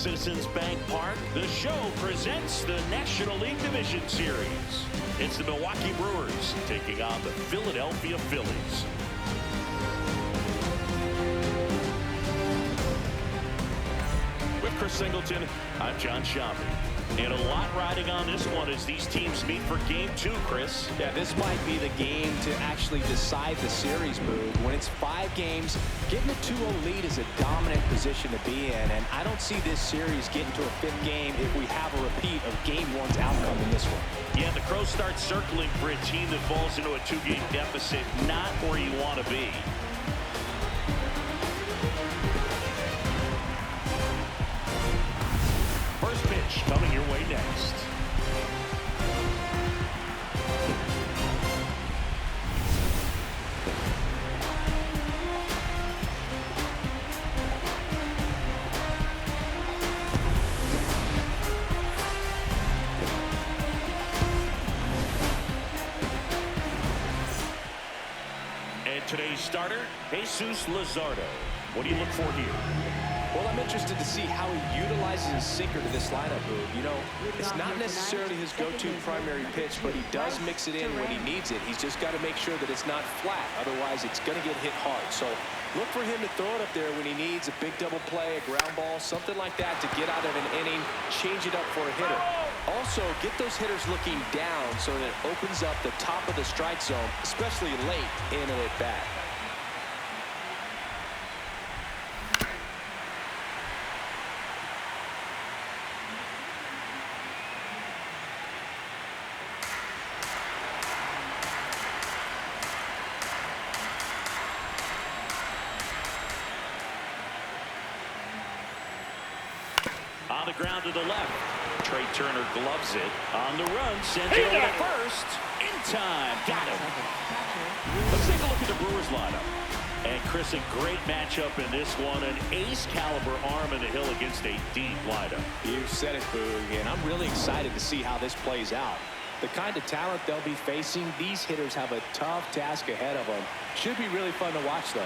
Citizens Bank Park, the show presents the National League Division Series. It's the Milwaukee Brewers taking on the Philadelphia Phillies. With Chris Singleton, I'm John Schaffner. And a lot riding on this one as these teams meet for Game 2, Chris. Yeah, this might be the game to actually decide the series move. When it's 5 games, getting a 2-0 lead is a dominant position to be in. And I don't see this series getting to a 5th game if we have a repeat of Game 1's outcome in this one. Yeah, the Crows start circling for a team that falls into a 2-game deficit, not where you want to be. First pitch coming your way next. And today's starter, Jesus Luzardo. What do you look for here? Well, I'm interested to see how he utilizes his sinker to this lineup move. You know, it's not necessarily his go-to primary pitch, but he does mix it in when he needs it. He's just got to make sure that it's not flat. Otherwise, it's going to get hit hard. So look for him to throw it up there when he needs a big double play, a ground ball, something like that to get out of an inning, change it up for a hitter. Also, get those hitters looking down so that it opens up the top of the strike zone, especially late in an at-bat. On the ground to the left. Trey Turner gloves it. On the run, sends it over to first. In time. Got him. Let's take a look at the Brewers lineup. And Chris, a great matchup in this one. An ace caliber arm in the hill against a deep lineup. You said it, Boog, and I'm really excited to see how this plays out. The kind of talent they'll be facing, these hitters have a tough task ahead of them. Should be really fun to watch, though.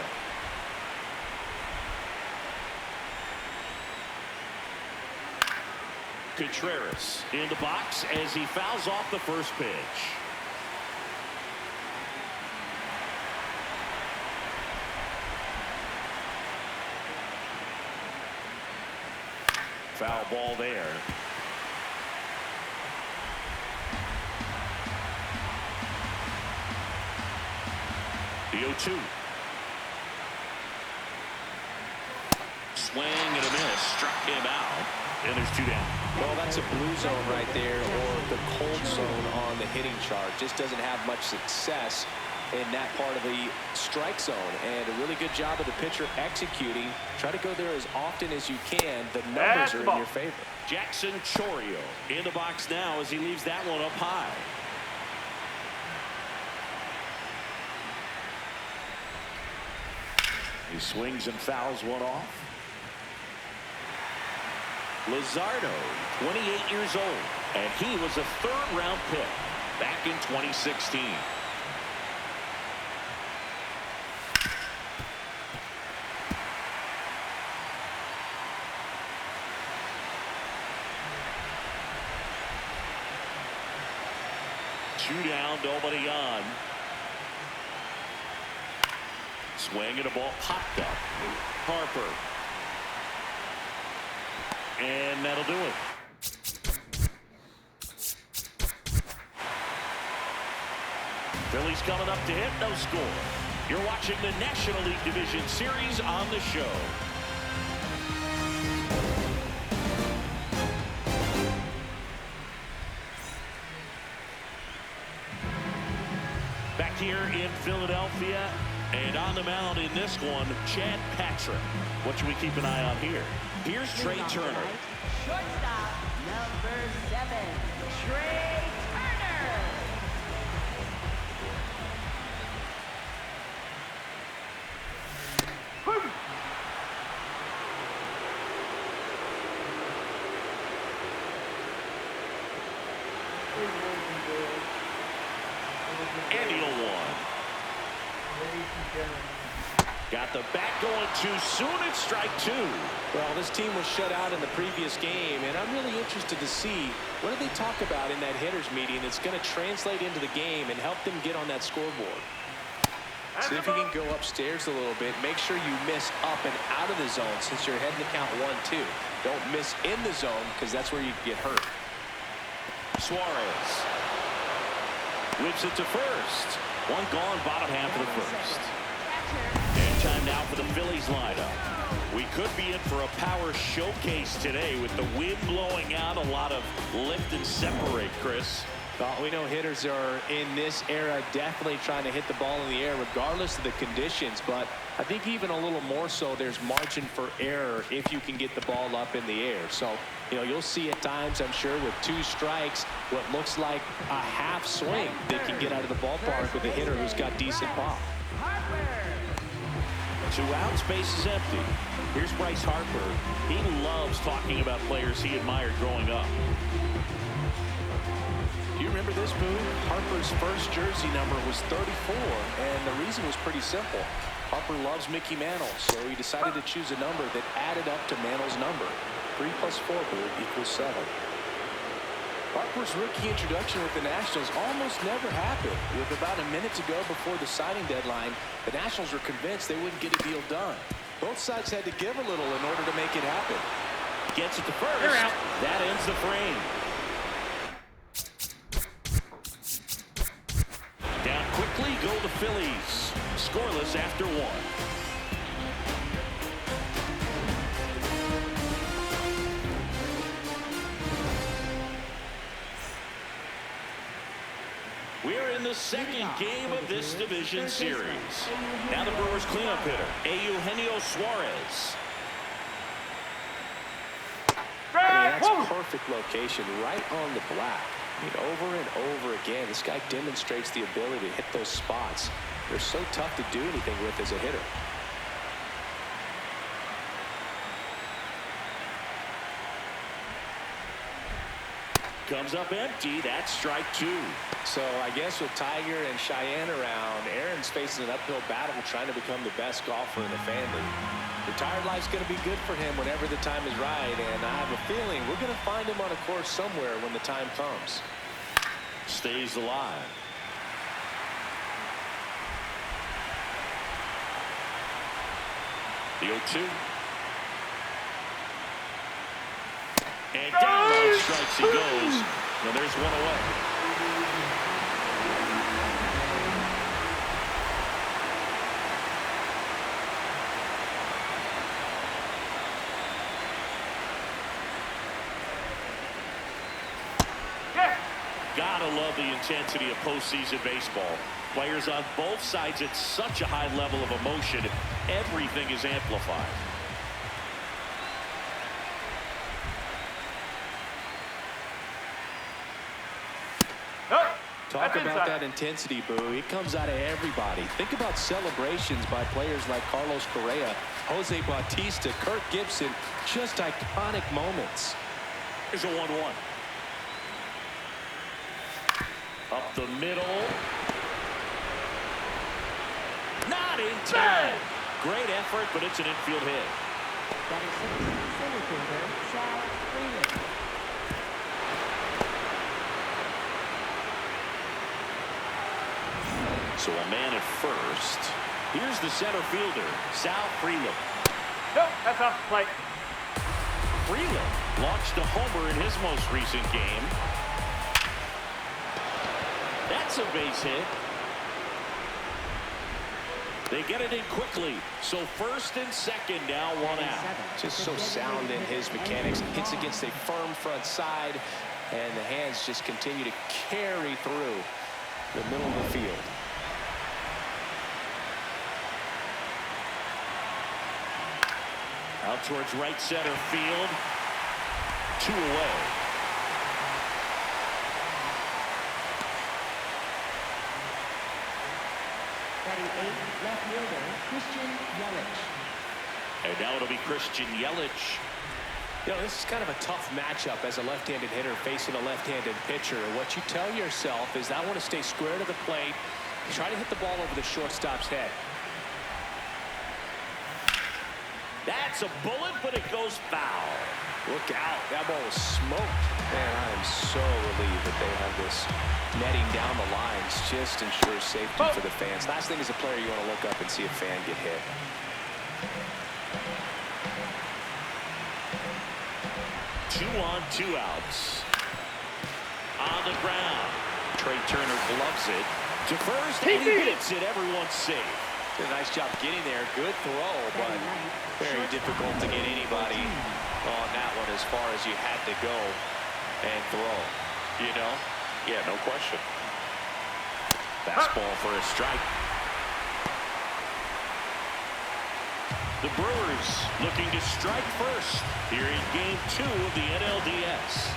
Contreras in the box as he fouls off the first pitch. Foul ball there. The 0-2. Swing and a miss. Struck him out. And there's 2 down. Well, that's a blue zone right there, or the cold zone on the hitting chart. Just doesn't have much success in that part of the strike zone. And a really good job of the pitcher executing. Try to go there as often as you can. The numbers are in your favor. Jackson Chourio in the box now as he leaves that one up high. He swings and fouls one off. Luzardo, 28 years old, and he was a 3rd-round pick back in 2016. Two down, nobody on. Swing and a ball popped up. Harper. And that'll do it. Phillies coming up to hit, no score. You're watching the National League Division Series on the show. Back here in Philadelphia, and on the mound in this one, Chad Patrick. What should we keep an eye on here? Here's Trey Turner. Shortstop, number 7, Trey Turner. And the 0-1. Got the bat going too soon. It's strike two. Well, this team was shut out in the previous game, and I'm really interested to see what do they talk about in that hitters meeting that's going to translate into the game and help them get on that scoreboard. See if you can go upstairs a little bit. Make sure you miss up and out of the zone since you're heading to count 1-2. Don't miss in the zone because that's where you can get hurt. Suarez whips it to first. One gone, bottom half of the first. And time now for the Phillies lineup. We could be in for a power showcase today with the wind blowing out, a lot of lift and separate, Chris. Well, we know hitters are in this era definitely trying to hit the ball in the air regardless of the conditions, but I think even a little more so there's margin for error if you can get the ball up in the air. So, you'll see at times, I'm sure, with 2 strikes, what looks like a half swing that can get out of the ballpark with a hitter who's got decent pop. 2 outs, base is empty. Here's Bryce Harper. He loves talking about players he admired growing up. Do you remember this, Boo? Harper's first jersey number was 34, and the reason was pretty simple. Harper loves Mickey Mantle, so he decided to choose a number that added up to Mantle's number. 3 + 4, Boo, equals 7. Harper's rookie introduction with the Nationals almost never happened. With about a minute to go before the signing deadline, the Nationals were convinced they wouldn't get a deal done. Both sides had to give a little in order to make it happen. Gets it to first. They're out. That ends the frame. Down quickly go the Phillies. Scoreless after 1. We're in the second game of this division series. Now the Brewers cleanup hitter, Eugenio Suarez. That's perfect location right on the black. Over and over again, this guy demonstrates the ability to hit those spots. They're so tough to do anything with as a hitter. Comes up empty. That's strike 2. So I guess with Tiger and Cheyenne around, Aaron's facing an uphill battle trying to become the best golfer in the family. Retired life's going to be good for him whenever the time is right, and I have a feeling we're going to find him on a course somewhere when the time comes. Stays alive. The 0-2. And down on strikes he goes. Now there's one away. Gotta love the intensity of postseason baseball. Players on both sides at such a high level of emotion. Everything is amplified. Talk about that intensity, Boo. It comes out of everybody. Think about celebrations by players like Carlos Correa, Jose Bautista, Kirk Gibson. Just iconic moments. Here's a 1-1. Up the middle. Not in time. Great effort, but it's an infield hit. That is center fielder, Chad Freeland. So a man at first. Here's the center fielder, Sal Freeland. Nope, that's off the plate. Freeland launched a homer in his most recent game. That's a base hit. They get it in quickly. So first and second now, 1 out. Just so sound in his mechanics. Hits against a firm front side, and the hands just continue to carry through the middle of the field. Out towards right center field. 2 away. Batting 8th, left fielder, Christian Yelich. And now it'll be Christian Yelich. This is kind of a tough matchup as a left-handed hitter facing a left-handed pitcher. What you tell yourself is I want to stay square to the plate, try to hit the ball over the shortstop's head. That's a bullet, but it goes foul. Look out. That ball was smoked. Man, I am so relieved that they have this netting down the lines. Just ensures safety for the fans. Last thing as a player, you want to look up and see a fan get hit. Two on, two outs. On the ground. Trey Turner gloves it to first, and he hits it. Everyone's safe. Did a nice job getting there. Good throw, but very difficult to get anybody on that one as far as you had to go and throw. You know? Yeah, no question. Fastball for a strike. The Brewers looking to strike first here in Game 2 of the NLDS.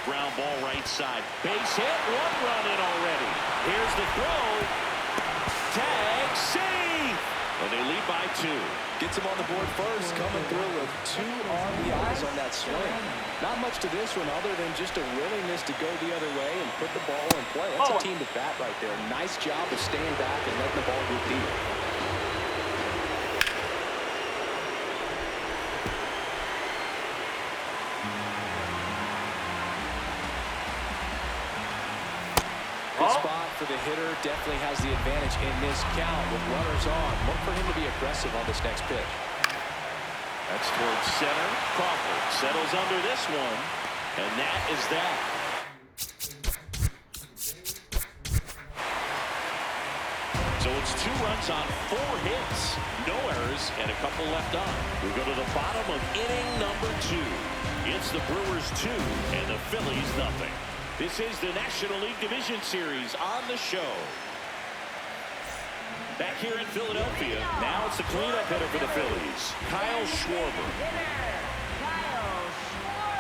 Ground ball right side. Base hit. One run in already. Here's the throw. Tag. Save. And they lead by 2. Gets him on the board first, coming through with 2 RBIs on that swing. Not much to this one other than just a willingness to go the other way and put the ball in play. That's a team to bat right there. Nice job of staying back and letting the ball go deep. Good spot for the hitter. Definitely has the advantage in this count with runners on. Look for him to be aggressive on this next pitch. That's towards center. Crawford settles under this one, and that is that. So it's 2 runs on 4 hits, no errors, and a couple left on. We go to the bottom of inning number 2. It's the Brewers 2 and the Phillies nothing. This is the National League Division Series on the show. Back here in Philadelphia, now it's the cleanup hitter for the Phillies, Kyle Schwarber. Kyle Schwarber.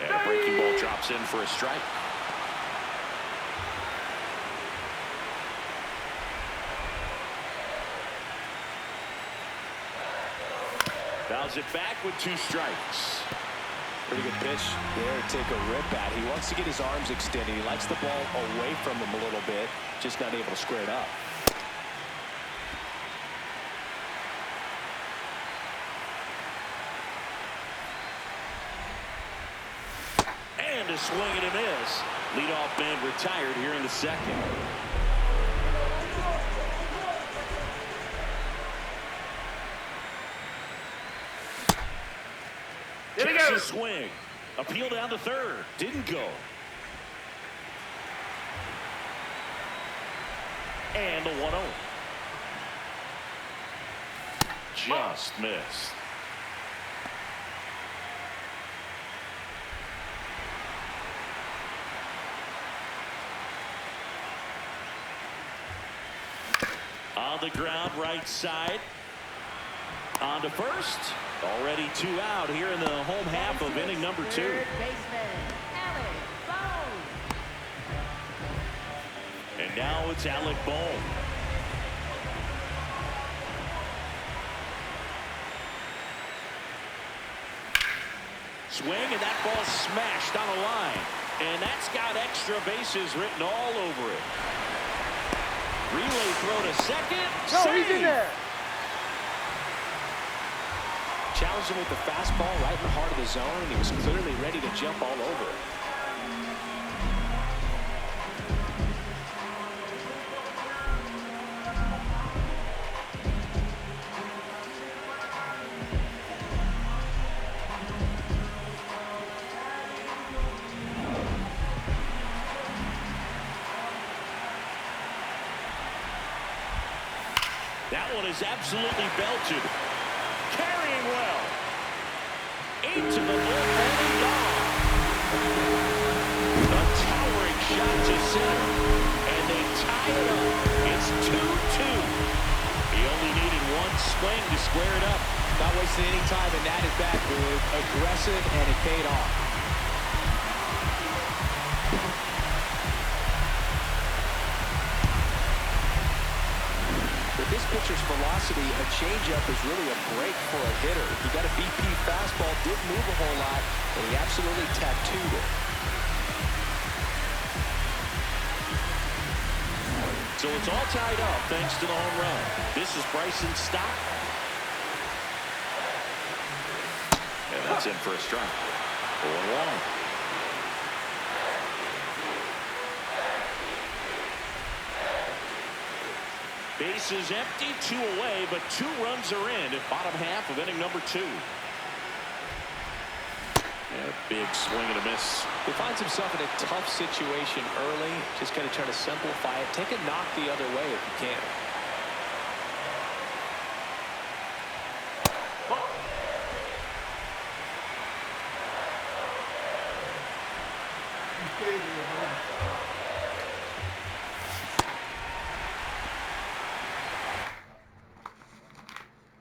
And a breaking ball drops in for a strike. Fouls it back with 2 strikes. Pretty good pitch there to take a rip at. He wants to get his arms extended. He likes the ball away from him a little bit, just not able to square it up. And a swing and a miss. Leadoff man retired here in the second. Catch a swing. Appeal down to third. Didn't go. And the 1-0. Just missed. On the ground, right side. On to first. Already 2 out here in the home half of inning number 2. Third baseman, Alec Bohm. And now it's Alec Bohm. Swing, and that ball smashed on a line. And that's got extra bases written all over it. Relay throw to second. No, he's in there. Challenged him with the fastball right in the heart of the zone, and he was clearly ready to jump all over it. That one is absolutely belted. Carrying well. Into the bullpen and gone. A towering shot to center. And they tie it up. It's 2-2. He only needed 1 swing to square it up. Not wasting any time in that at bat, dude. Aggressive, and it paid off. For this pitcher pitcher's velocity, a changeup is really a break for a hitter. He got a BP fastball, didn't move a whole lot, and he absolutely tattooed it. So it's all tied up thanks to the home run. This is Bryson's stop. And that's in for a strike. 0-1. Bases empty, 2 away, but 2 runs are in at bottom half of inning number 2. And a big swing and a miss. He finds himself in a tough situation early. Just got to try to simplify it. Take a knock the other way if you can.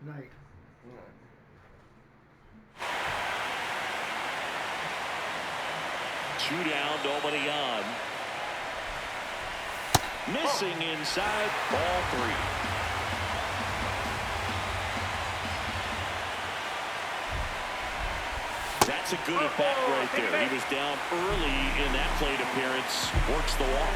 Night. 2 down, nobody on. Missing inside, ball 3. That's a good at bat right there. He was down early in that plate appearance. Works the walk.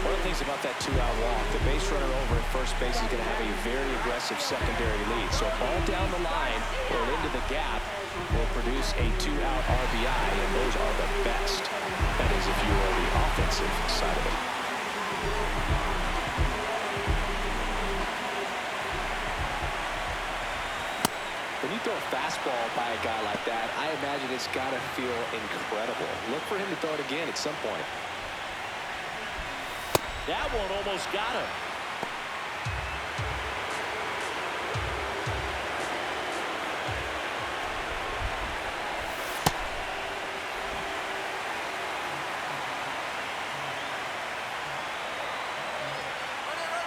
One of the things about that 2-out walk, the base runner over at first base is going to have a very aggressive secondary lead. So a ball down the line or into the gap will produce a 2-out RBI, and those are the best. That is if you are the offensive side of it. When you throw a fastball by a guy like that, I imagine it's got to feel incredible. Look for him to throw it again at some point. That one almost got him.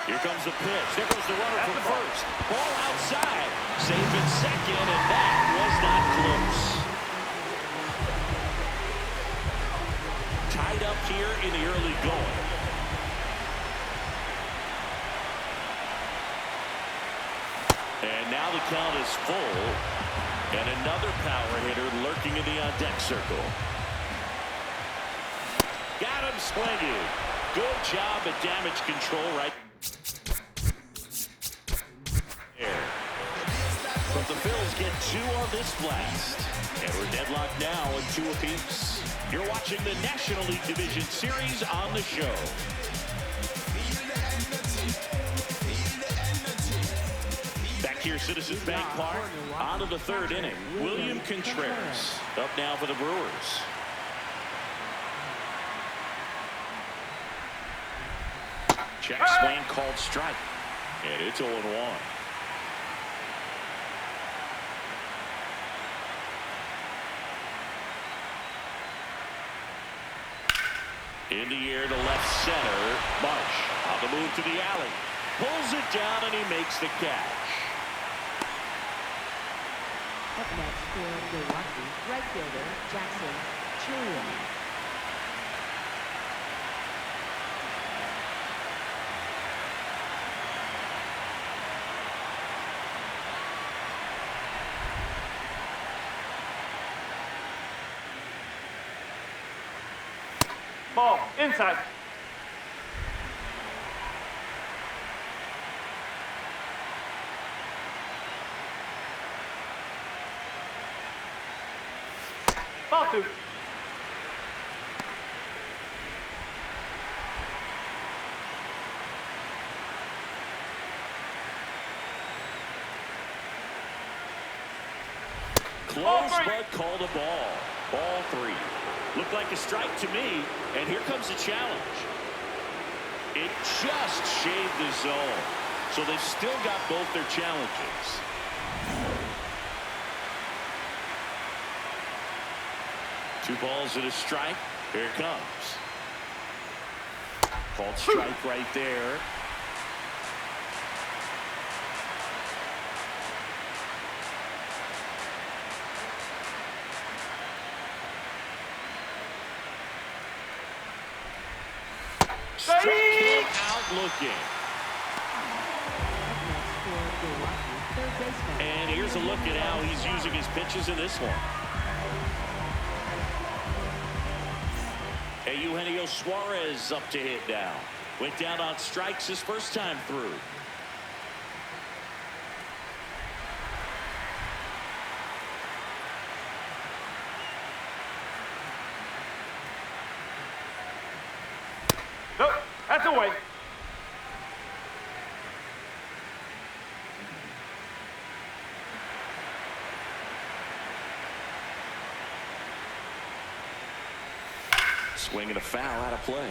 Here comes the pitch. There goes the runner from first. Ball outside. Safe in second, and that was not close. Tied up here in the early going. And now the count is full. And another power hitter lurking in the on-deck circle. Got him swinging. Good job at damage control right there. But the Phils get 2 on this blast. And we're deadlocked now at 2 apiece. You're watching the National League Division Series on the show. Back here, Citizens Bank Park. On to the 3rd inning. William Contreras up now for the Brewers. Check swing called strike. And it's 0-1. In the air to left center. Marsh on the move to the alley. Pulls it down and he makes the catch. Up next for Milwaukee, right fielder Jackson Chirian. Ball, inside. Ball 2. Close, but called a ball. Ball 3. Looked like a strike to me, and here comes the challenge. It just shaved the zone, so they've still got both their challenges. Two balls and a strike. Here it comes. Called strike right there. Strike him out looking. baseman. And here's a look at how he's using his pitches in this one. Eugenio Suarez up to hit now. Went down on strikes his first time through. Nope, that's away. Swinging a foul out of play.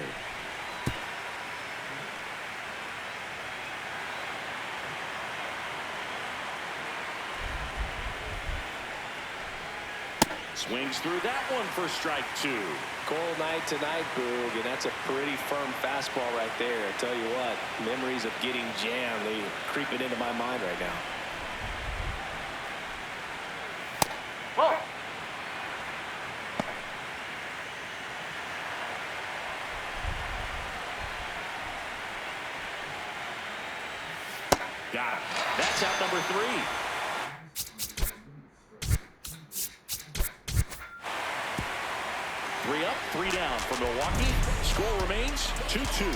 Swings through that one for strike two. Cold night tonight, Boog, and that's a pretty firm fastball right there. I tell you what, memories of getting jammed, they creeping into my mind right now. Ball. Got him. That's out number 3. Three up, 3 down for Milwaukee. Score remains 2-2.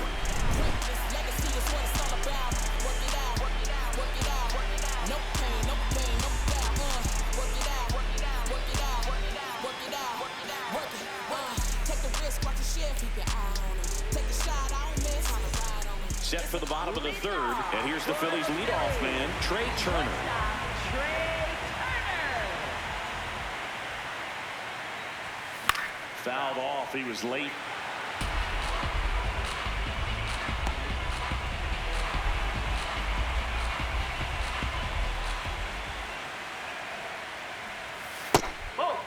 Set for the bottom of the 3rd, and here's the Phillies leadoff man, Trey Turner. Fouled off. He was late. Ball.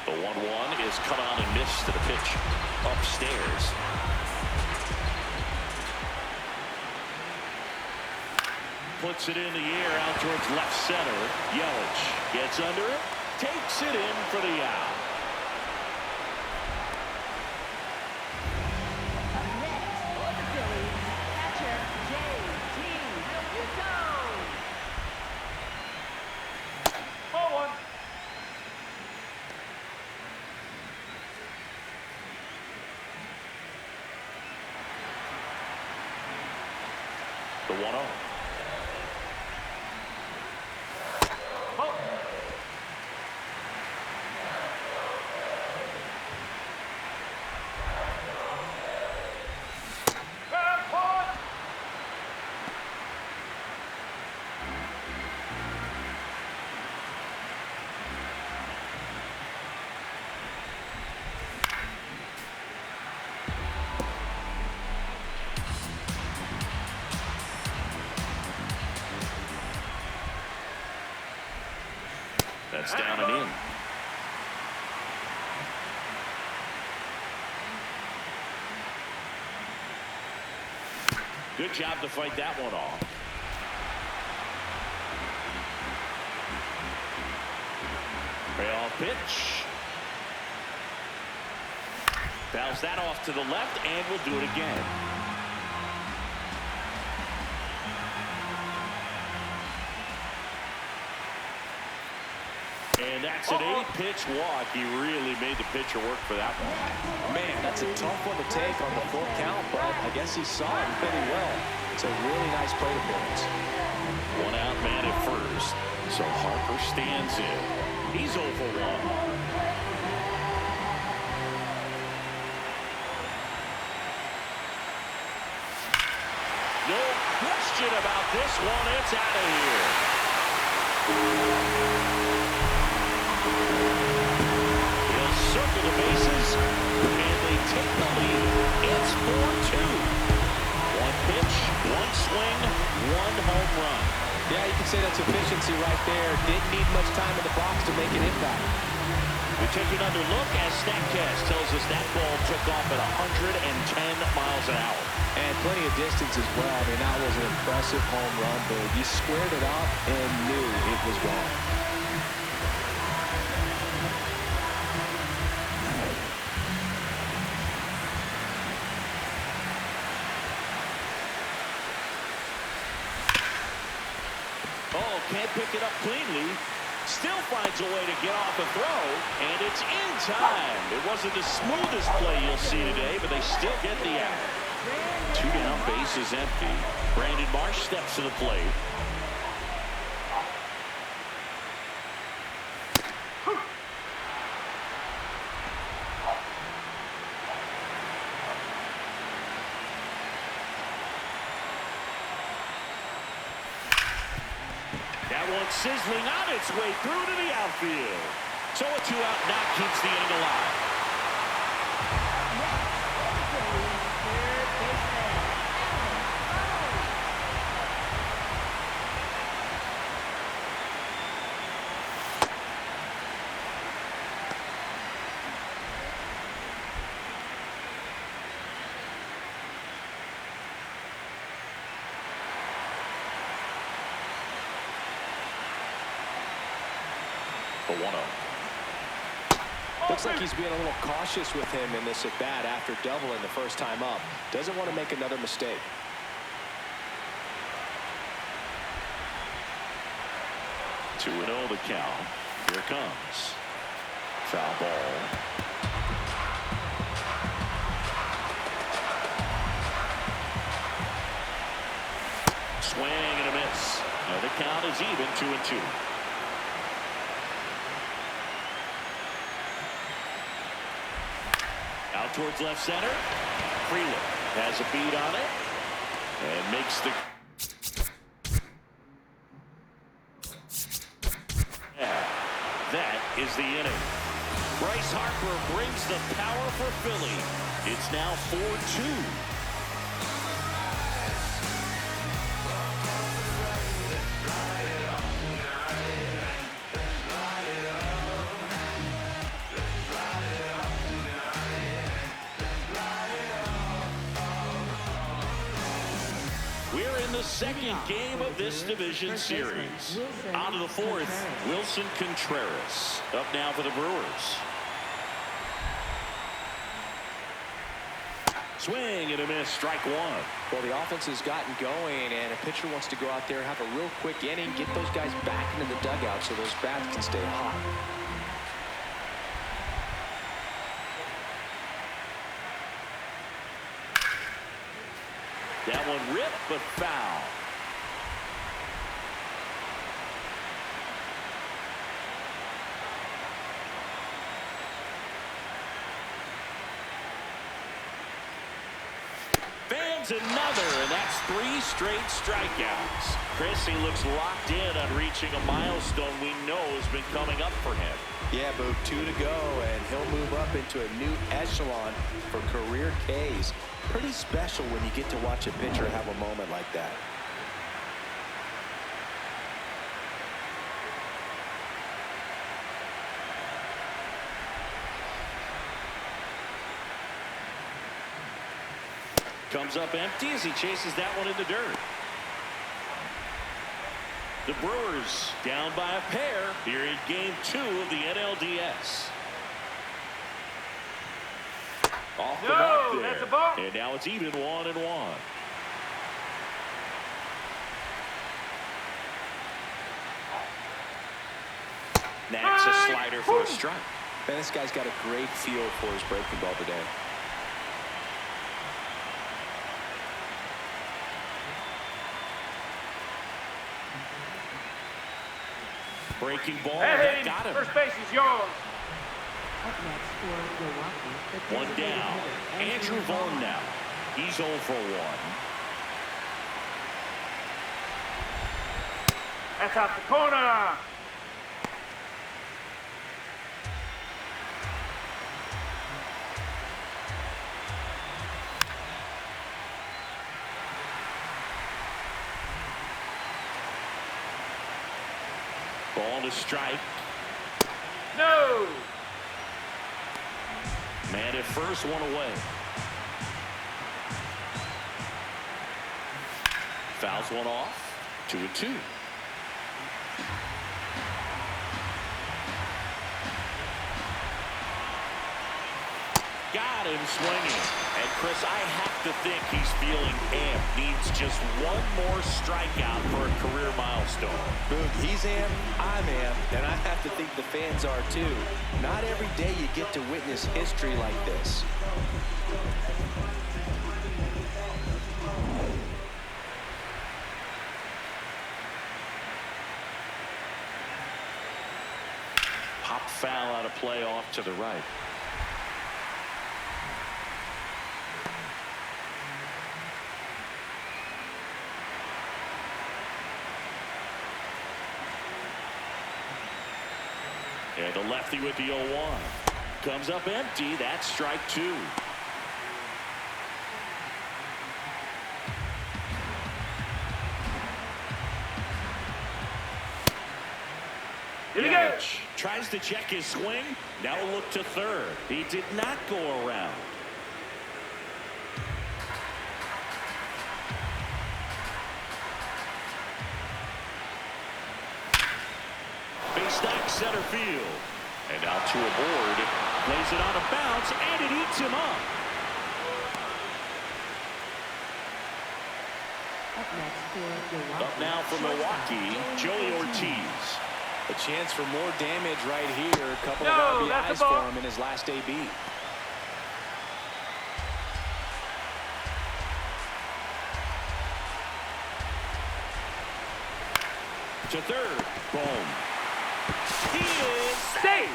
The 1-1 is cut on and missed to the pitch upstairs. Puts it in the air out towards left center. Yelich gets under it, takes it in for the out. Up next for the Phillies, catcher J.T. Ball 1. The 1-0. Ball. That's down and in. Good job to fight that one off. Payoff pitch. Fouls that off to the left, and we'll do it again. And that's an 8-pitch walk. He really made the pitcher work for that one. Man, that's a tough one to take on the full count, but I guess he saw it pretty well. It's a really nice plate appearance. 1 out man at first, so Harper stands in. He's 0 for 1. No question about this one. It's out of here. He'll circle the bases, and they take the lead. It's 4-2. 1 pitch, 1 swing, 1 home run. Yeah, you can say that's efficiency right there. Didn't need much time in the box to make an impact. We take another look as StatCast tells us that ball took off at 110 miles an hour. And plenty of distance as well. I mean, that was an impressive home run, but he squared it up and knew it was gone. can't pick it up cleanly. Still finds a way to get off a throw, and it's in time. It wasn't the smoothest play you'll see today, but they still get the out. 2 down, base is empty. Brandon Marsh steps to the plate. That one sizzling on its way through to the outfield. So a 2-out knock keeps the inning alive. The 1-0. Looks like he's being a little cautious with him in this at-bat after doubling the first time up. Doesn't want to make another mistake. Two 2-0 the count. Here comes. Foul ball. Swing and a miss. Now the count is even 2-2. Out towards left center. Freeland has a beat on it and makes the. Yeah, that is the inning. Bryce Harper brings the power for Philly. It's now 4-2. We're in the second game of this division series. On to the fourth, Wilson Contreras up now for the Brewers. Swing and a miss, strike one. Well, the offense has gotten going, and a pitcher wants to go out there, have a real quick inning, get those guys back into the dugout so those bats can stay hot. That one ripped, but foul. Fans another, and that's 3 straight strikeouts. Chris, he looks locked in on reaching a milestone we know has been coming up for him. Yeah, Boo, 2 to go, and he'll move up into a new echelon for career Ks. Pretty special when you get to watch a pitcher have a moment like that. Comes up empty as he chases that one in the dirt. The Brewers down by a pair here in game 2 of the NLDS. Off the mark there. That's a ball. And now it's even 1-1. That's a slider for a strike. Man, this guy's got a great feel for his breaking ball today. Breaking ball, Hey, that got him. first base is yours. Up next for Milwaukee, the One designated down. hitter, Andrew Vaughn now. He's 0 for 1. That's out the corner. Ball to strike. No. Man at first, one away. Fouls one off. 2-2. Got him swinging. And, Chris, I have to think he's feeling amped. Needs just one more strikeout for a career milestone. Boog, he's amped, I'm amped, and I have to think the fans are too. Not every day you get to witness history like this. Pop foul out of play off to the right. And the lefty with the 0-1. Comes up empty. That's strike two. Here we go. Tries to check his swing. Now look to third. He did not go around. Base knock center field. And out to a board. Plays it on a bounce, and it eats him up. Up now for Milwaukee, Joey Ortiz. A chance for more damage right here. A couple No, of that's RBIs the ball. for him in his last AB. To third. Boom. He is Safe.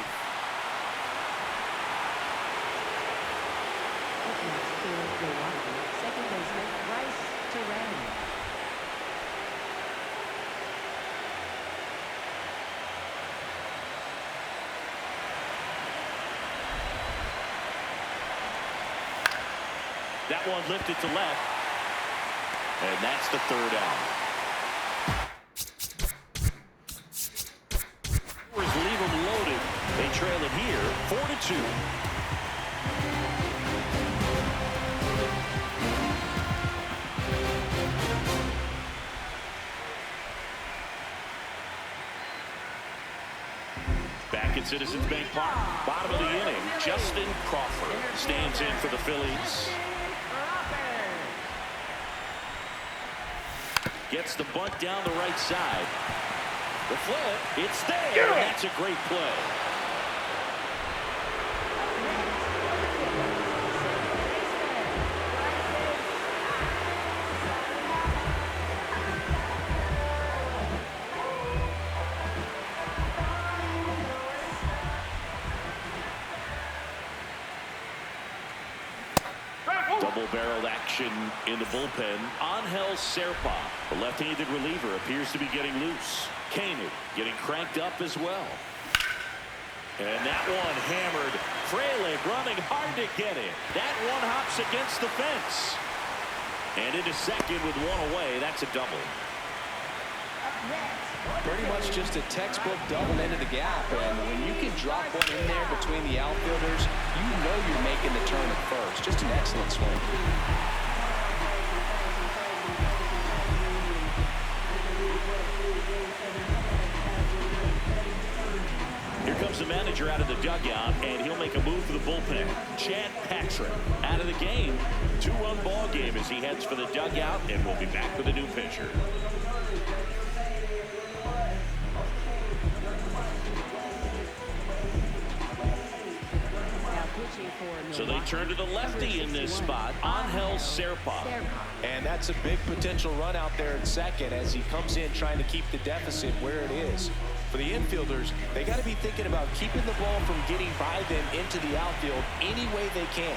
Second baseman Bryce Harper. that one lifted to left. And that's the third out. Leave them loaded. They trail it here 4-2. Back at Citizens Bank Park, bottom of the inning, Justin Crawford stands in for the Phillies. Gets the bunt down the right side. The flip, it's there. And that's a great play. Double-barreled action in the bullpen. Angel Serpa, the left-handed reliever, appears to be getting loose. Koenig getting cranked up as well. And that one hammered. Frelick running hard to get it. That one hops against the fence. And into second with one away. That's a double. Pretty much just a textbook double into the gap, and when you can drop one in there between the outfielders, you know you're making the turn at first. Just an excellent swing. Here comes the manager out of the dugout, and he'll make a move for the bullpen. Chad Patrick out of the game. 2-run ball game as he heads for the dugout, and we'll be back with a new pitcher. So they turn to the lefty in this spot, Angel Serpa. And that's a big potential run out there at second as he comes in trying to keep the deficit where it is. For the infielders, they got to be thinking about keeping the ball from getting by them into the outfield any way they can.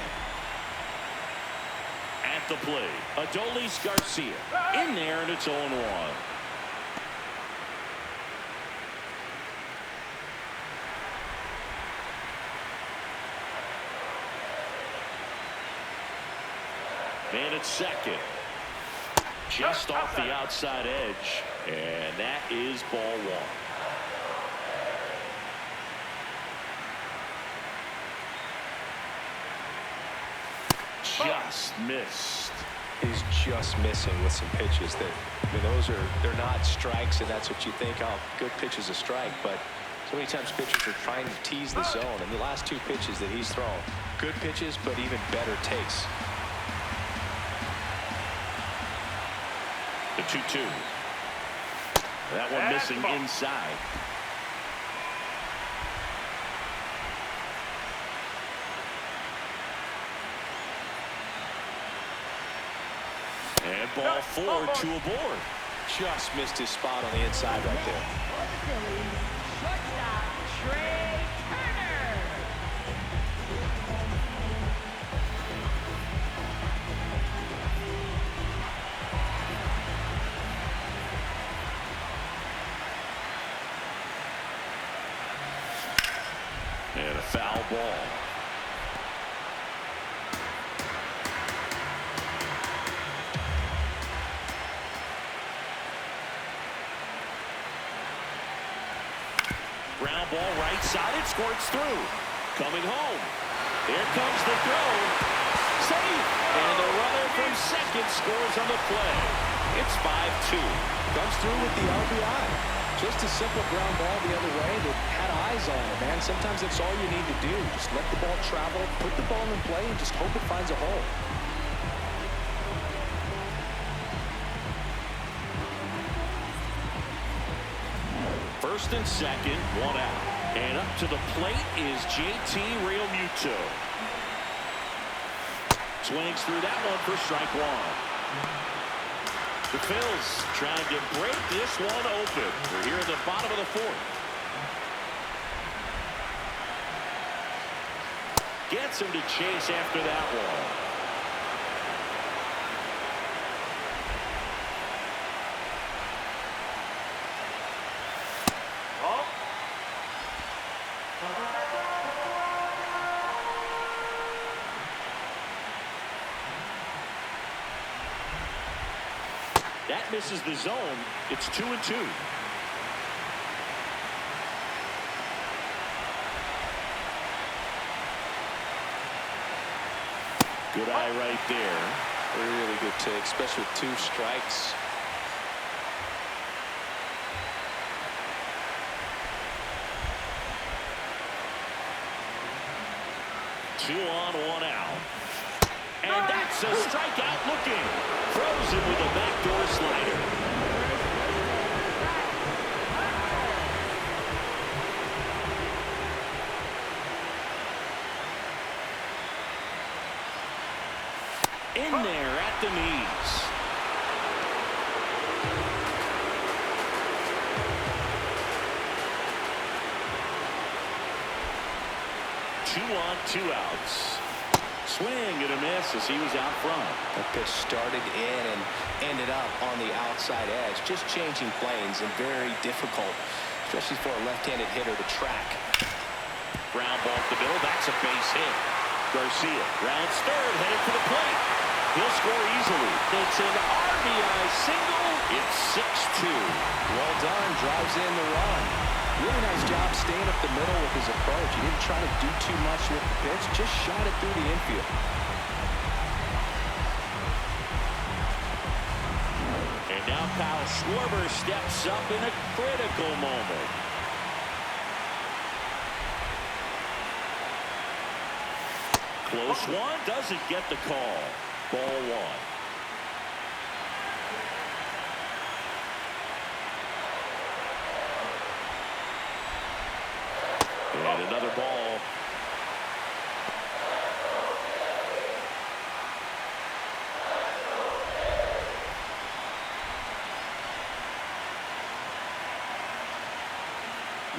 At the plate, Adolis Garcia in there, and it's 0-1. Man at second. Just off the outside edge. And that is ball one. Just missed. He's just missing with some pitches that, I mean, they're not strikes, and that's what you think, oh, good pitch is a strike, but so many times pitchers are trying to tease the zone, and the last two pitches that he's thrown, Good pitches, but even better takes. The 2-2. That one missing inside. And ball 4 to a board. Just missed his spot on the inside right there. For the Phillies, shortstop Trey Turner. And a foul ball. Ground ball right side. It squirts through. Coming home. Here comes the throw. Safe. And the runner from second scores on the play. It's 5-2. Comes through with the RBI. Just a simple ground ball the other way that had eyes on it, man. Sometimes that's all you need to do. Just let the ball travel, put the ball in play, and just hope it finds a hole. First and second, one out. And up to the plate is JT Realmuto. Swings through that one for strike one. The Phils trying to break this one open. We're here at the bottom of the fourth. Gets him to chase after that one. That misses the zone. It's 2-2. Good eye right there. Really good take, especially with 2 strikes. Two on, one out. And that's a strikeout looking. Frozen with a backdoor slider. In there at the knees. Two on, 2 outs. Swing and a miss as he was out front. The pitch started in and ended up on the outside edge. Just changing planes and very difficult, especially for a left-handed hitter to track. Ground ball to the middle. That's a base hit. Garcia rounds third, headed for the plate. He'll score easily. It's an RBI single. It's 6-2. Well done. Drives in the run. Really nice job staying up the middle with his approach. He didn't try to do too much with the pitch. Just shot it through the infield. And now Kyle Schwarber steps up in a critical moment. Close one. Doesn't get the call. Ball 1. And another ball.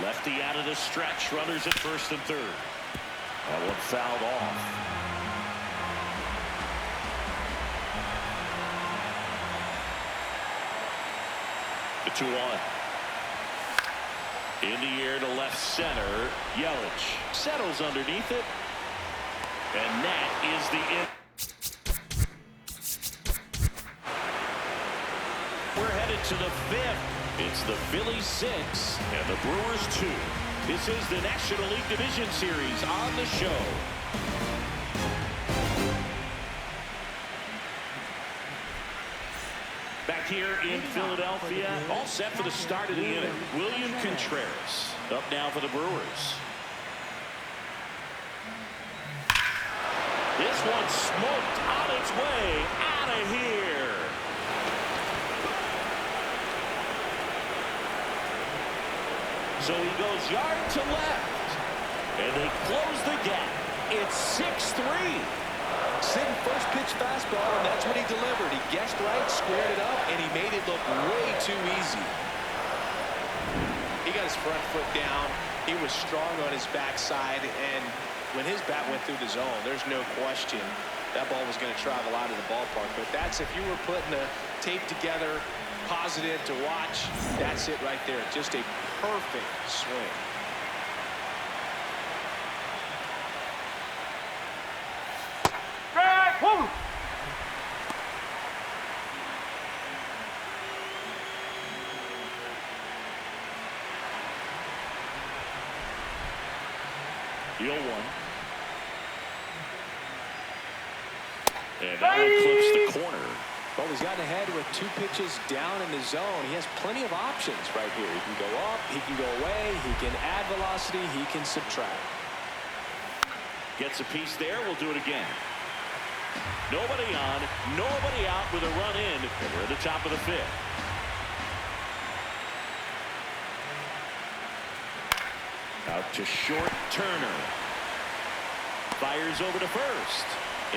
Lefty out of the stretch. Runners at first and third. That one fouled off. The 2-1. In the air to left center. Yelich settles underneath it. And that is the end. We're headed to the 5th. It's the Phillies 6 and the Brewers 2. This is the National League Division Series on the show. Back here in Philadelphia, all set for the start of the inning. William Contreras up now for the Brewers. This one smoked on its way out of here. So he goes yard to left. And they close the gap. It's 6-3. Sitting first pitch fastball, and that's what he delivered. He guessed right, squared it up, and he made it look way too easy. He got his front foot down. He was strong on his backside, and when his bat went through the zone, there's no question that ball was going to travel out of the ballpark. But that's, if you were putting the tape together, positive to watch, that's it right there. Just a perfect swing. The 0-1. And that one clips the corner. Well, he's gotten ahead with 2 pitches down in the zone. He has plenty of options right here. He can go up, he can go away, he can add velocity, he can subtract. Gets a piece there. We'll do it again. Nobody on, nobody out with a run in, and we're at the top of the 5th. Out to short, Turner. Fires over to first.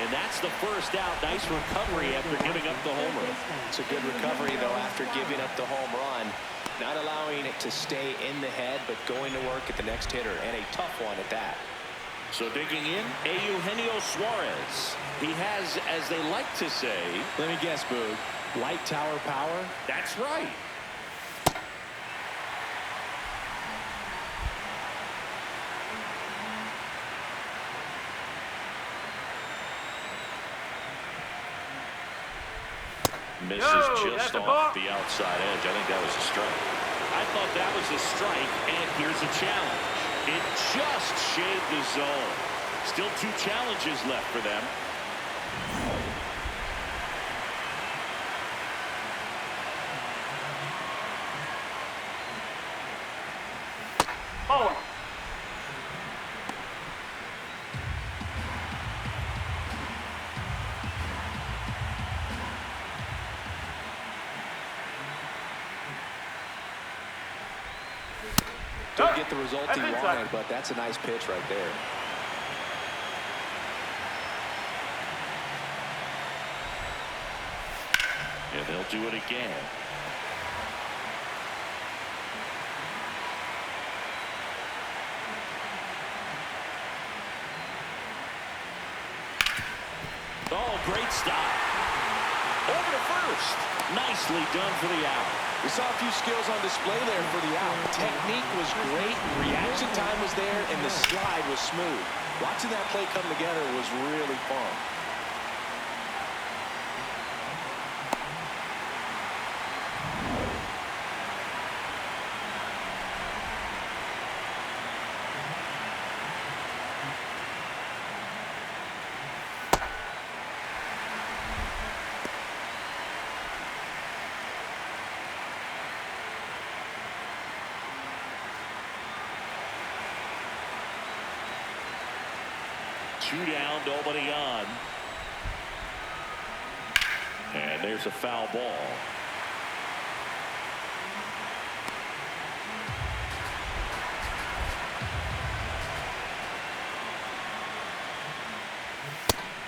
And that's the first out. Nice recovery after giving up the home run. It's a good recovery, though, after giving up the home run. Not allowing it to stay in the head, but going to work at the next hitter, and a tough one at that. So digging in, Eugenio Suarez. He has, as they like to say... Let me guess, Boog. Light tower power? That's right. Misses just off the outside edge. I think that was a strike. I thought that was a strike, and here's a challenge. It just shaved the zone. Still 2 challenges left for them. Oh. Didn't get the result he wanted, but that's a nice pitch right there. And they'll do it again. Oh, great stop. Over to first. Nicely done for the out. We saw a few skills on display there for the out. Technique was great, reaction time was there, and the slide was smooth. Watching that play come together was really fun. Two down, nobody on. And there's a foul ball.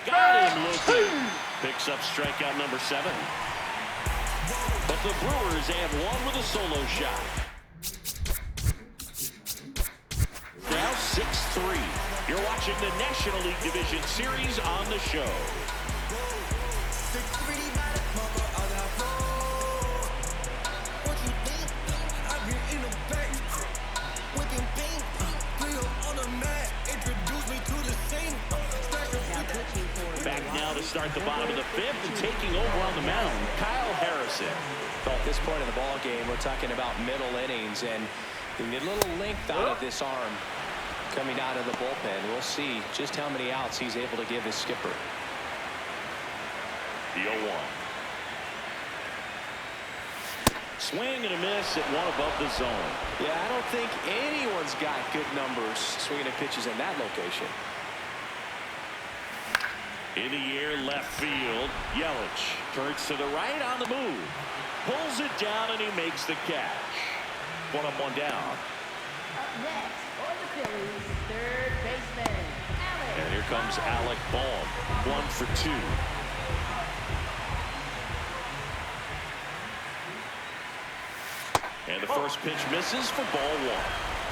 Got him looking. Picks up strikeout number 7. But the Brewers add one with a solo shot. Now 6-3. You're watching the National League Division Series on the show. Back now to start the bottom of the 5th and taking over on the mound, Kyle Harrison. Well, at this point in the ball game, we're talking about middle innings, and you need a little length out of this arm coming out of the bullpen. We'll see just how many outs he's able to give his skipper. The 0-1. Swing and a miss at one above the zone. Yeah, I don't think anyone's got good numbers swinging at pitches in that location. In the air, left field. Yelich turns to the right on the move. Pulls it down, and he makes the catch. 1 up, 1 down. Up next, for the Phillies, third baseman, Alec. And here comes Alec Bohm. 1 for 2. And the first pitch misses for ball 1.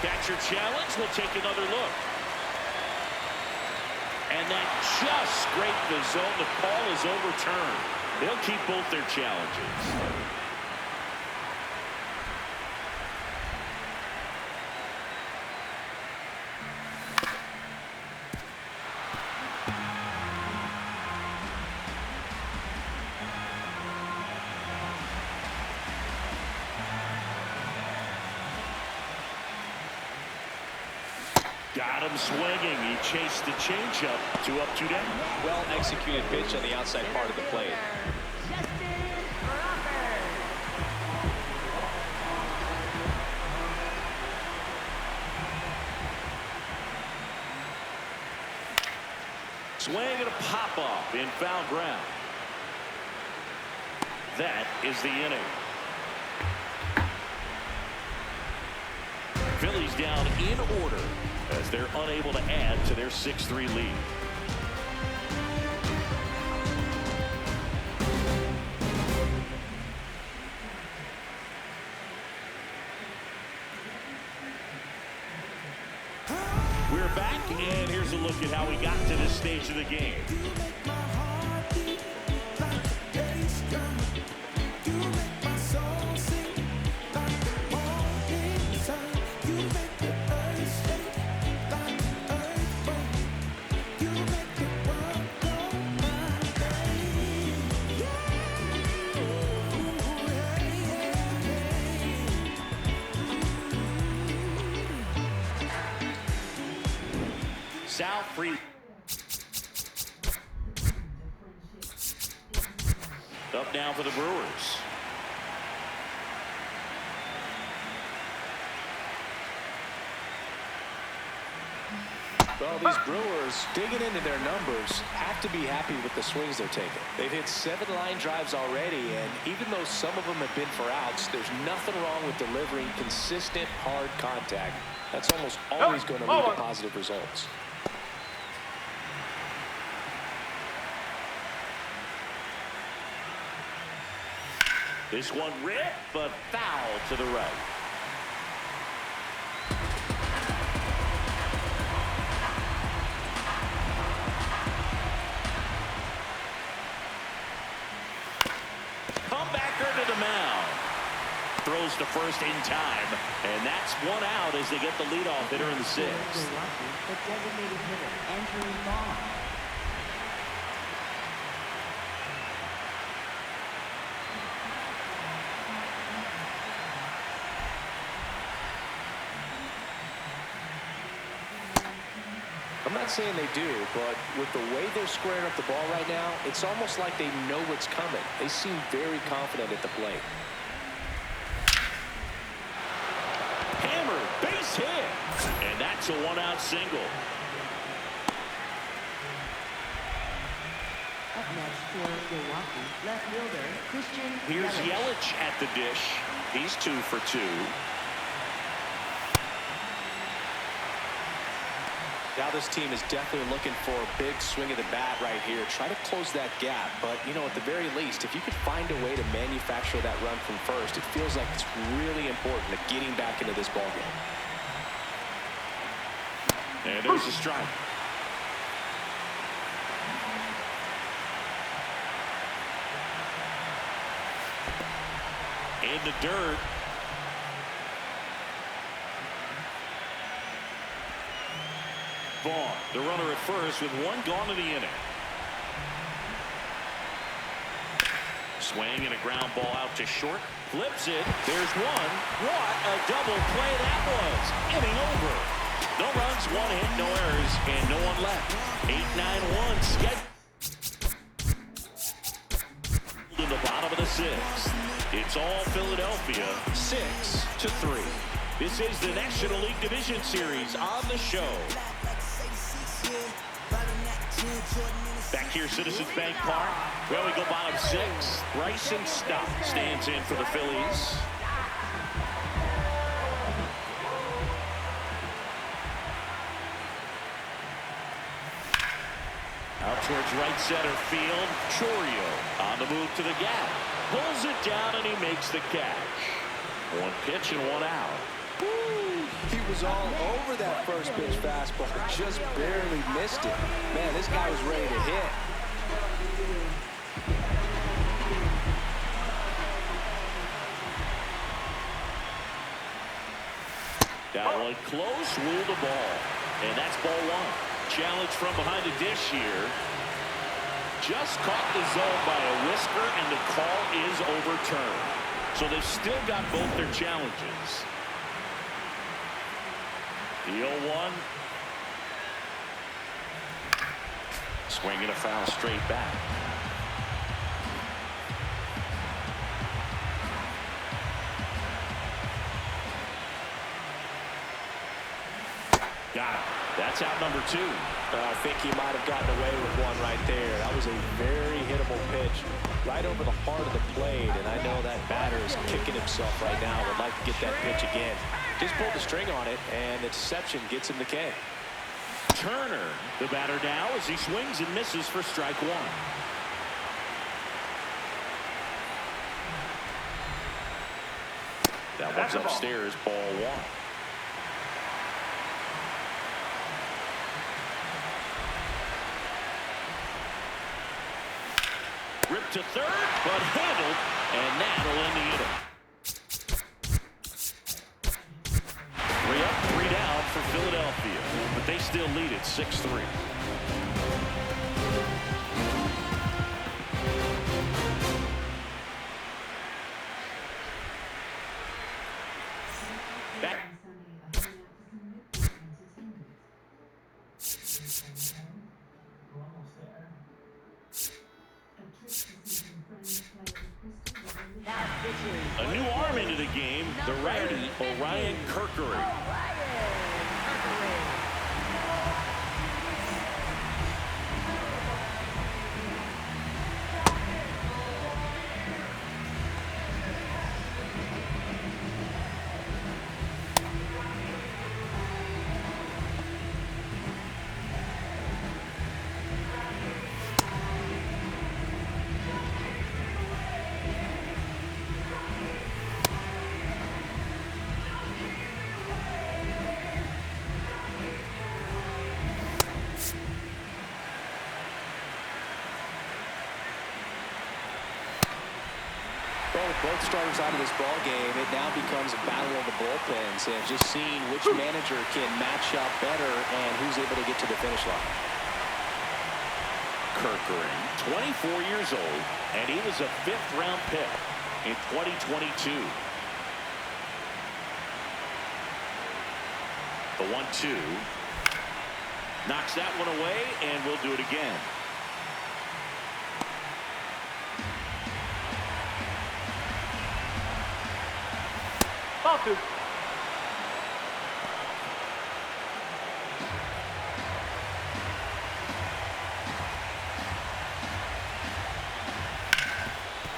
Catcher challenge. We'll take another look. And that just scraped the zone. The call is overturned. They'll keep both their challenges. Got him swinging. He chased the changeup. 2 up, 2 down. Well executed pitch on the outside part of the plate. Swing and a pop-up in foul ground. That is the inning. Phillies down in order as they're unable to add to their 6-3 lead. We're back, and here's a look at how we got to this stage of the game. South free. Up now for the Brewers. Well, these Brewers, digging into their numbers, have to be happy with the swings they're taking. They've hit 7 line drives already, and even though some of them have been for outs, there's nothing wrong with delivering consistent, hard contact. That's almost always going to lead to positive results. This one ripped, but foul to the right. Comebacker to the mound. Throws to first in time, and that's 1 out as they get the leadoff hitter in the 6th. The designated hitter, Andrew Vaughn. I'm not saying they do, but with the way they're squaring up the ball right now, it's almost like they know what's coming. They seem very confident at the plate. Hammered, base hit, and that's a 1-out single. Up next for Milwaukee, left fielder, Christian Here's Yelich. Yelich at the dish. He's 2 for 2. Now this team is definitely looking for a big swing of the bat right here. Try to close that gap. But, you know, at the very least, if you could find a way to manufacture that run from first, it feels like it's really important to getting back into this ballgame. And there's a strike. In the dirt. Vaughn, the runner at first with 1 gone in the inning. Swing and a ground ball out to short. Flips it. There's 1. What a double play that was. Inning over. No runs, 1 hit, no errors, and no one left. 8-9-1 scheduled in the bottom of the 6th. It's all Philadelphia, 6-3. This is the National League Division Series on the show. Back here, Citizens Bank Park. Well, we go bottom 6. Bryson Stott stands in for the Phillies. Out towards right center field. Chourio on the move to the gap. Pulls it down and he makes the catch. 1 pitch and 1 out. Woo! He was all over that first pitch fastball. Just barely missed it. Man, this guy was ready to hit. That one close, ruled the ball. And that's ball 1. Challenge from behind the dish here. Just caught the zone by a whisker, and the call is overturned. So they've still got both their challenges. The 0-1. Swinging a foul straight back. Got it. That's out number 2. I think he might have gotten away with one right there. That was a very hittable pitch right over the heart of the plate, and I know that batter is kicking himself right now. Would like to get that pitch again. Just pulled the string on it, and the deception gets him the K. Turner, the batter now, as he swings and misses for strike 1. That one's upstairs, ball 1. Ripped to third, but handled, and that'll end the inning. 3 up, 3 down for Philadelphia, but they still lead it 6-3. Back. A new arm into the game, the righty, Orion Kirkering. Both starters out of this ball game, it now becomes a battle of the bullpens and just seeing which manager can match up better and who's able to get to the finish line. Kirkering, 24 years old, and he was a 5th-round pick in 2022. The 1-2 knocks that one away, and we'll do it again. Ball 2.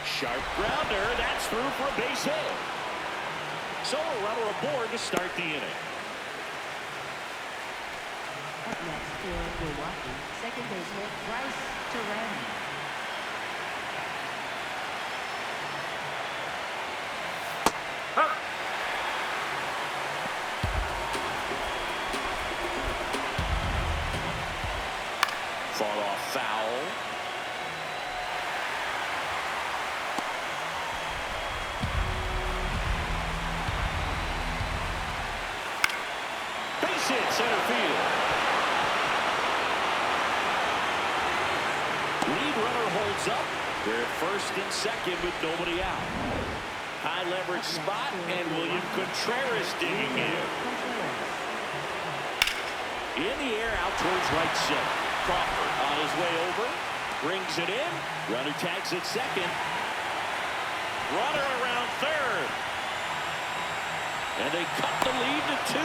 Sharp grounder, that's through for a base hit. So a runner aboard to start the inning. Up next for Milwaukee, second baseman Bryce Harper. Fought off foul. Base hit, center field. Lead runner holds up. They're at first and second with nobody out. High leverage spot, and William Contreras digging in. In the air, out towards right center. Crawford on his way over, brings it in. Runner tags at second. Runner around third. And they cut the lead to 2.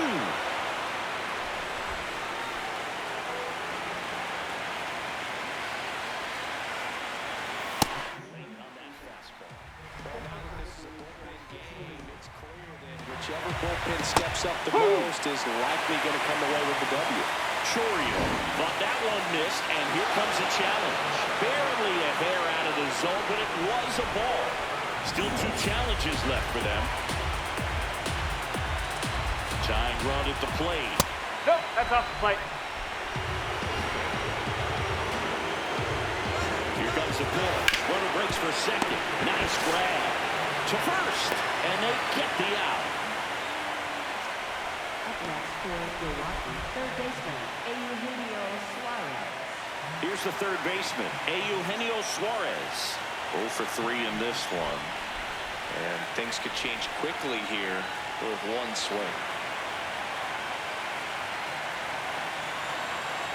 bullpen steps up the most is likely going to come away with the W. Chorio thought that one missed, and here comes a challenge. Barely a hair out of the zone, but it was a ball. Still 2 challenges left for them. Tying run at the plate. Nope, that's off the plate. Here comes the pitch. Runner breaks for second. Nice grab to first, and they get the out. Up next for Milwaukee, third baseman, Eugenio Suarez. Here's the third baseman, Eugenio Suarez. 0 for 3 in this one. And things could change quickly here with one swing.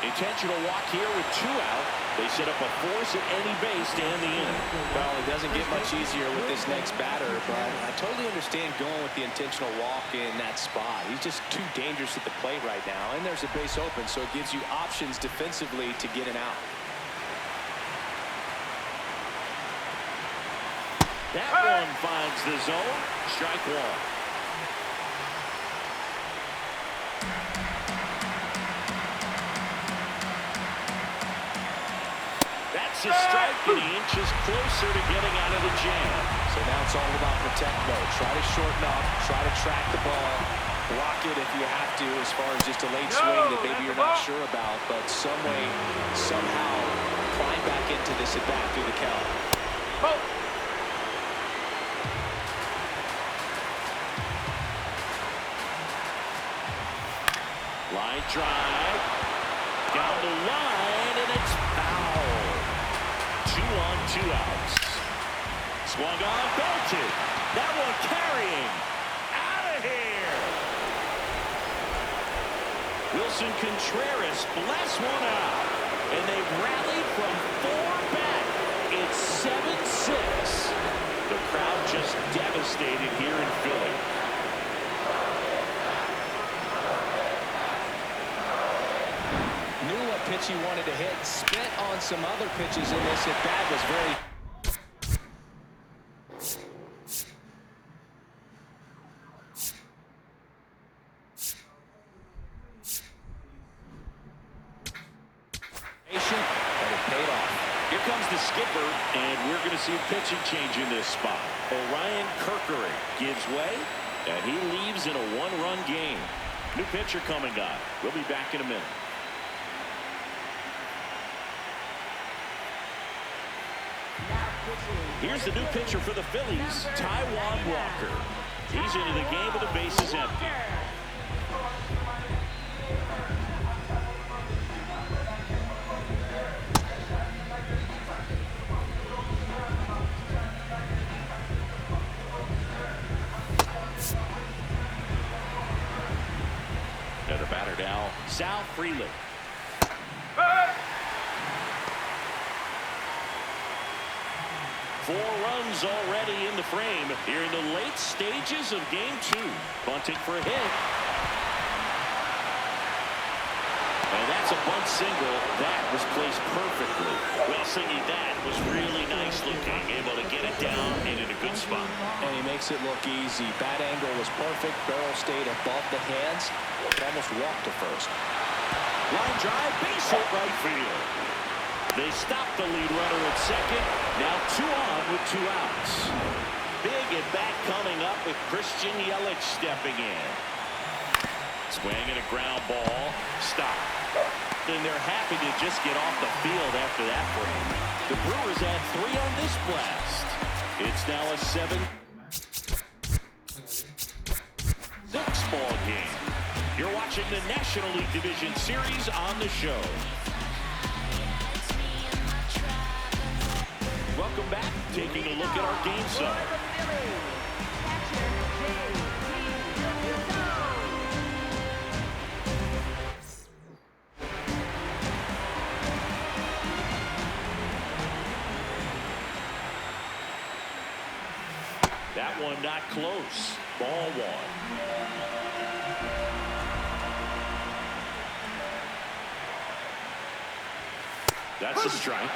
Intentional walk here with 2 out. They set up a force at any base to end the inning. Well, it doesn't get much easier with this next batter, but I totally understand going with the intentional walk in that spot. He's just too dangerous at the plate right now, and there's a base open, so it gives you options defensively to get an out. That one finds the zone. Strike 1. That's a strike, and he inches closer to getting out of the jam. So now it's all about protect mode. Try to shorten up, try to track the ball, block it if you have to as far as just a late swing that maybe you're not sure about, but some way, somehow climb back into this at bat through the count. Oh. Line drive. Down the line, and it's foul. 2 on, 2 outs. Swung on, belted. That one carrying. Out of here. Wilson Contreras blasts one out. And they've rallied from 4 back. It's 7-6. The crowd just devastated here in Philly. Knew what pitch he wanted to hit, spent on some other pitches in this at bat, was very... patient, but it paid off. Here comes the skipper, and we're going to see a pitching change in this spot. Orion Kerkering gives way, and he leaves in a 1-run game. New pitcher coming on. We'll be back in a minute. Here's the new pitcher for the Phillies, Taijuan Walker. He's into the game with the bases empty. And the batter now, Sal Freeland. 4 runs already in the frame here in the late stages of game 2. Bunting for a hit. And that's a bunt single. That was placed perfectly. Well, singing that was really nice looking. Able to get it down and in a good spot. And he makes it look easy. Bat angle was perfect. Barrel stayed above the hands. Almost walked to first. Line drive, base hit right field. They stop the lead runner at second. Now 2 on with 2 outs. Big at bat coming up with Christian Yelich stepping in. Swinging a ground ball. Stop. And they're happy to just get off the field after that frame. The Brewers add 3 on this blast. It's now a 7-6 ball game. You're watching the National League Division Series on the show. Welcome back. Taking a look at our game zone. That one not close. Ball 1. That's a strike.